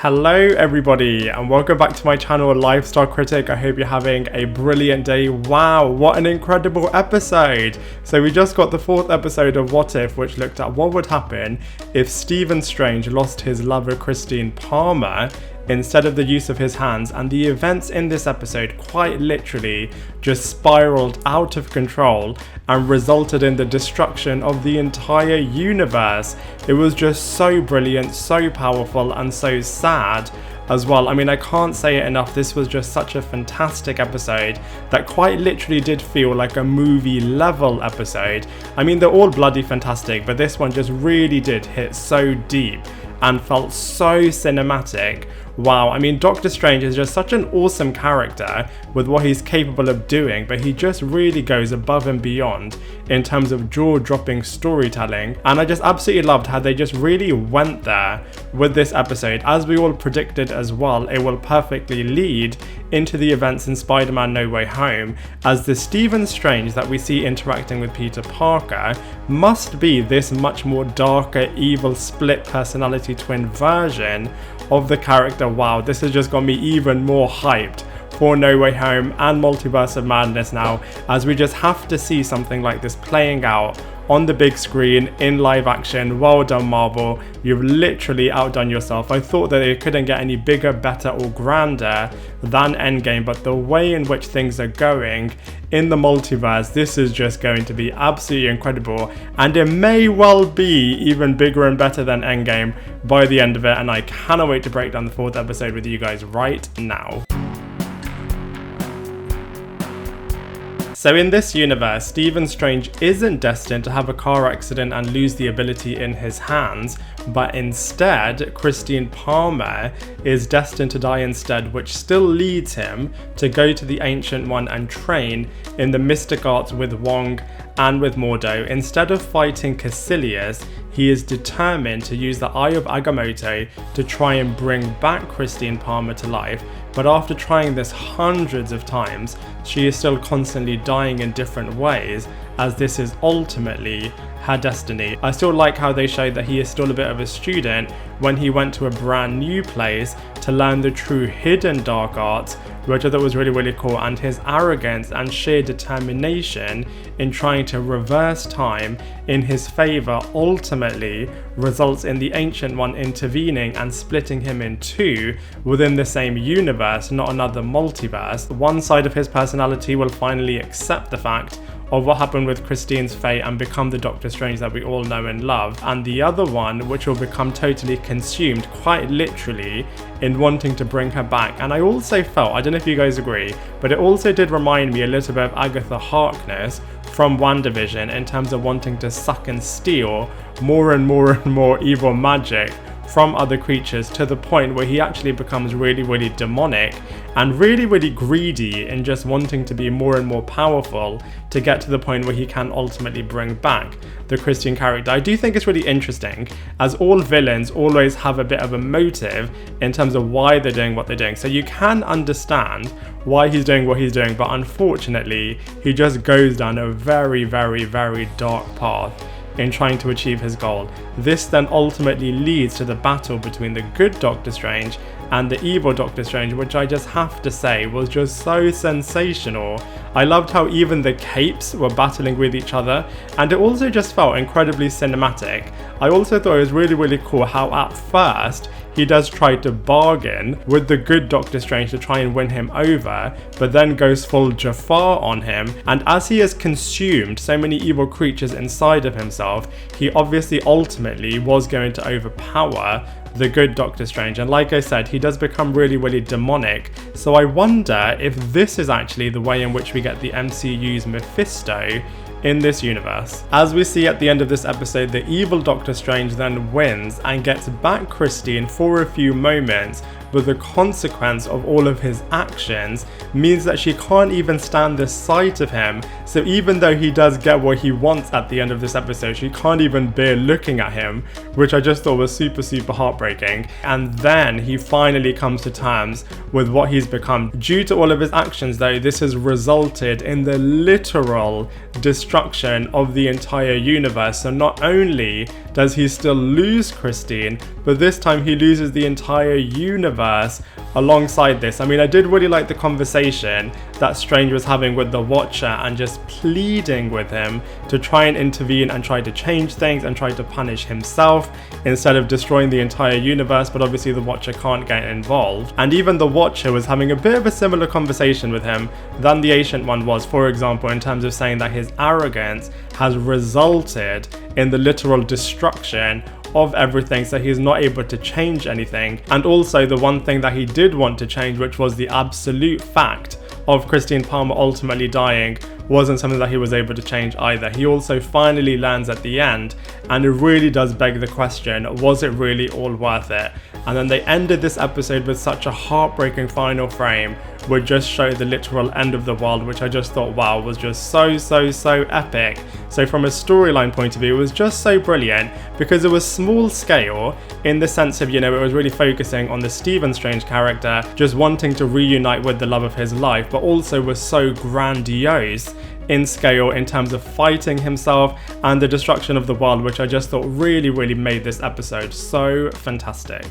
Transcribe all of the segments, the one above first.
Hello everybody and welcome back to my channel Lifestyle Critic. I hope you're having a brilliant day. Wow, what an incredible episode. So we just got the fourth episode of What If, which looked at what would happen if Stephen Strange lost his lover Christine Palmer instead of the use of his hands, and the events in this episode quite literally just spiraled out of control and resulted in the destruction of the entire universe. It was just so brilliant, so powerful, and so sad as well. I mean, I can't say it enough. This was just such a fantastic episode that quite literally did feel like a movie level episode. I mean, they're all bloody fantastic, but this one just really did hit so deep and felt so cinematic. Wow, I mean, Doctor Strange is just such an awesome character with what he's capable of doing, but he just really goes above and beyond in terms of jaw-dropping storytelling, and I just absolutely loved how they just really went there with this episode. As we all predicted as well, it will perfectly lead into the events in Spider-Man No Way Home, as the Stephen Strange that we see interacting with Peter Parker must be this much more darker, evil, split personality twin version of the character. Wow, this has just got me even more hyped for No Way Home and Multiverse of Madness now, as we just have to see something like this playing out on the big screen in live action. Well done, Marvel. You've literally outdone yourself. I thought that it couldn't get any bigger, better, or grander than Endgame, but the way in which things are going in the multiverse, this is just going to be absolutely incredible, and it may well be even bigger and better than Endgame by the end of it, and I cannot wait to break down the fourth episode with you guys right now. So in this universe, Stephen Strange isn't destined to have a car accident and lose the ability in his hands, but instead, Christine Palmer is destined to die instead, which still leads him to go to the Ancient One and train in the mystic arts with Wong and with Mordo. Instead of fighting Caecilius, he is determined to use the Eye of Agamotto to try and bring back Christine Palmer to life, but after trying this hundreds of times, she is still constantly dying in different ways, as this is ultimately her destiny. I still like how they showed that he is still a bit of a student when he went to a brand new place to learn the true hidden dark arts, which I thought was really, really cool, and his arrogance and sheer determination in trying to reverse time in his favor ultimately results in the Ancient One intervening and splitting him in two within the same universe, not another multiverse. One side of his personality will finally accept the fact of what happened with Christine's fate and become the Doctor Strange that we all know and love, and the other one which will become totally consumed, quite literally, in wanting to bring her back. And I also felt, I don't know if you guys agree, but it also did remind me a little bit of Agatha Harkness from WandaVision in terms of wanting to suck and steal more and more and more evil magic from other creatures, to the point where he actually becomes really, really demonic and really, really greedy in just wanting to be more and more powerful to get to the point where he can ultimately bring back the Christian character. I do think it's really interesting, as all villains always have a bit of a motive in terms of why they're doing what they're doing. So you can understand why he's doing what he's doing, but unfortunately, he just goes down a very, very, very dark path in trying to achieve his goal. This then ultimately leads to the battle between the good Doctor Strange and the evil Doctor Strange, which I just have to say was just so sensational. I loved how even the capes were battling with each other, and it also just felt incredibly cinematic. I also thought it was really, really cool how at first he does try to bargain with the good Doctor Strange to try and win him over, but then goes full Jafar on him, and as he has consumed so many evil creatures inside of himself, he obviously ultimately was going to overpower the good Doctor Strange, and like I said, he does become really, really demonic. So I wonder if this is actually the way in which we get the MCU's Mephisto in this universe. As we see at the end of this episode, the evil Doctor Strange then wins and gets back Christine for a few moments, but the consequence of all of his actions means that she can't even stand the sight of him. So even though he does get what he wants at the end of this episode, she can't even bear looking at him, which I just thought was super, super heartbreaking. And then he finally comes to terms with what he's become. Due to all of his actions though, this has resulted in the literal destruction of the entire universe. So not only does he still lose Christine, but this time he loses the entire universe alongside this. I mean, I did really like the conversation that Strange was having with the Watcher and just pleading with him to try and intervene and try to change things and try to punish himself instead of destroying the entire universe, but obviously the Watcher can't get involved. And even the Watcher was having a bit of a similar conversation with him than the Ancient One was, for example, in terms of saying that his arrogance has resulted in the literal destruction of everything, so he's not able to change anything. And also the one thing that he did want to change, which was the absolute fact of Christine Palmer ultimately dying, wasn't something that he was able to change either. He also finally lands at the end, and it really does beg the question, was it really all worth it? And then they ended this episode with such a heartbreaking final frame, which just showed the literal end of the world, which I just thought, wow, was just so epic. So from a storyline point of view, it was just so brilliant, because it was small scale in the sense of, you know, it was really focusing on the Stephen Strange character just wanting to reunite with the love of his life, but also was so grandiose in scale in terms of fighting himself and the destruction of the world, which I just thought really made this episode so fantastic.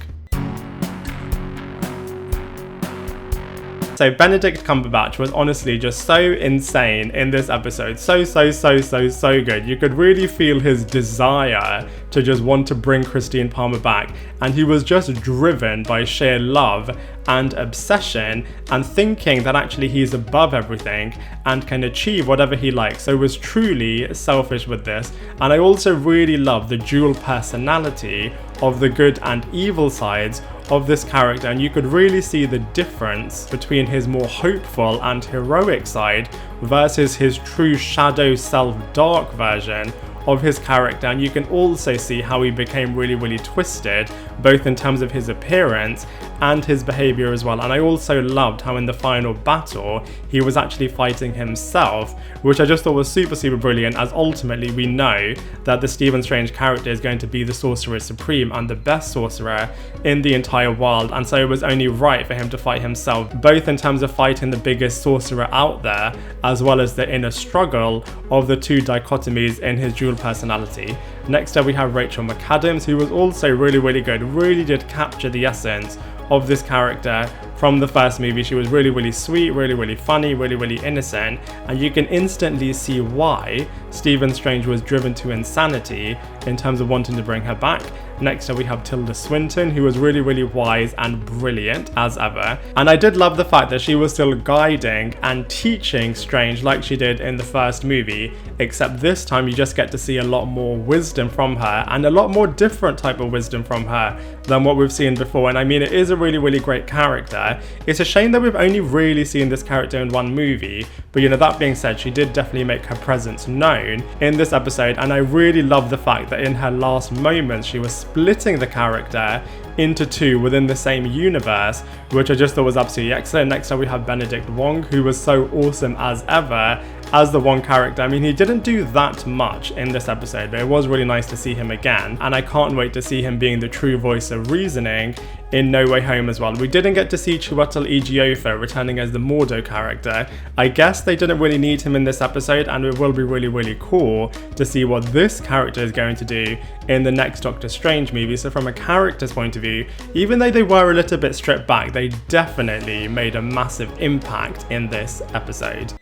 So Benedict Cumberbatch was honestly just so insane in this episode. So good. You could really feel his desire to just want to bring Christine Palmer back, and he was just driven by sheer love and obsession and thinking that actually he's above everything and can achieve whatever he likes. So he was truly selfish with this. And I also really love the dual personality of the good and evil sides of this character, and you could really see the difference between his more hopeful and heroic side versus his true shadow self dark version of his character. And you can also see how he became really twisted, both in terms of his appearance and his behavior as well. And I also loved how in the final battle he was actually fighting himself, which I just thought was super brilliant, as ultimately we know that the Stephen Strange character is going to be the Sorcerer Supreme and the best sorcerer in the entire world. And so it was only right for him to fight himself, both in terms of fighting the biggest sorcerer out there, as well as the inner struggle of the two dichotomies in his dual personality. Next up we have Rachel McAdams, who was also really good, really did capture the essence of this character from the first movie. She was really sweet, really funny, really innocent, and you can instantly see why Stephen Strange was driven to insanity in terms of wanting to bring her back. Next up we have Tilda Swinton, who was really wise and brilliant as ever, and I did love the fact that she was still guiding and teaching Strange like she did in the first movie, except this time you just get to see a lot more wisdom from her, and a lot more different type of wisdom from her than what we've seen before. And I mean, it is a really great character. It's a shame that we've only really seen this character in one movie, but you know, that being said, she did definitely make her presence known in this episode, and I really love the fact that in her last moments she was splitting the character into two within the same universe, which I just thought was absolutely excellent. Next up we have Benedict Wong, who was so awesome as ever as the Wong character. I mean, he didn't do that much in this episode, but it was really nice to see him again, and I can't wait to see him being the true voice of reasoning in No Way Home as well. We didn't get to see Chiwetel Ejiofor returning as the Mordo character. I guess they didn't really need him in this episode, and it will be really cool to see what this character is going to do in the next Doctor Strange movie. So from a character's point of view, even though they were a little bit stripped back, they definitely made a massive impact in this episode.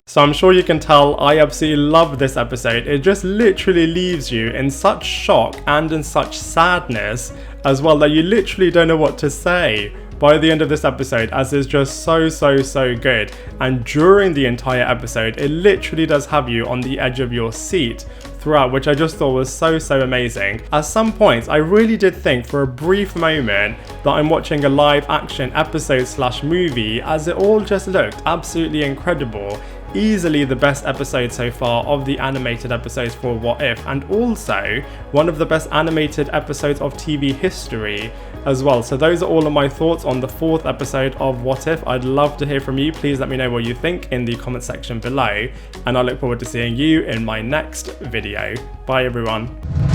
So I'm sure you can tell I absolutely love this episode. It just literally leaves you in such shock and in such sadness as well that you literally don't know what to say by the end of this episode, as it's just so good. And during the entire episode, it literally does have you on the edge of your seat throughout, which I just thought was so amazing. At some points, I really did think for a brief moment that I'm watching a live action episode / movie, as it all just looked absolutely incredible easily the best episode so far of the animated episodes for What If, and also one of the best animated episodes of TV history as well. So those are all of my thoughts on the 4th episode of What If. I'd love to hear from you. Please let me know what you think in the comment section below, and I look forward to seeing you in my next video. Bye everyone.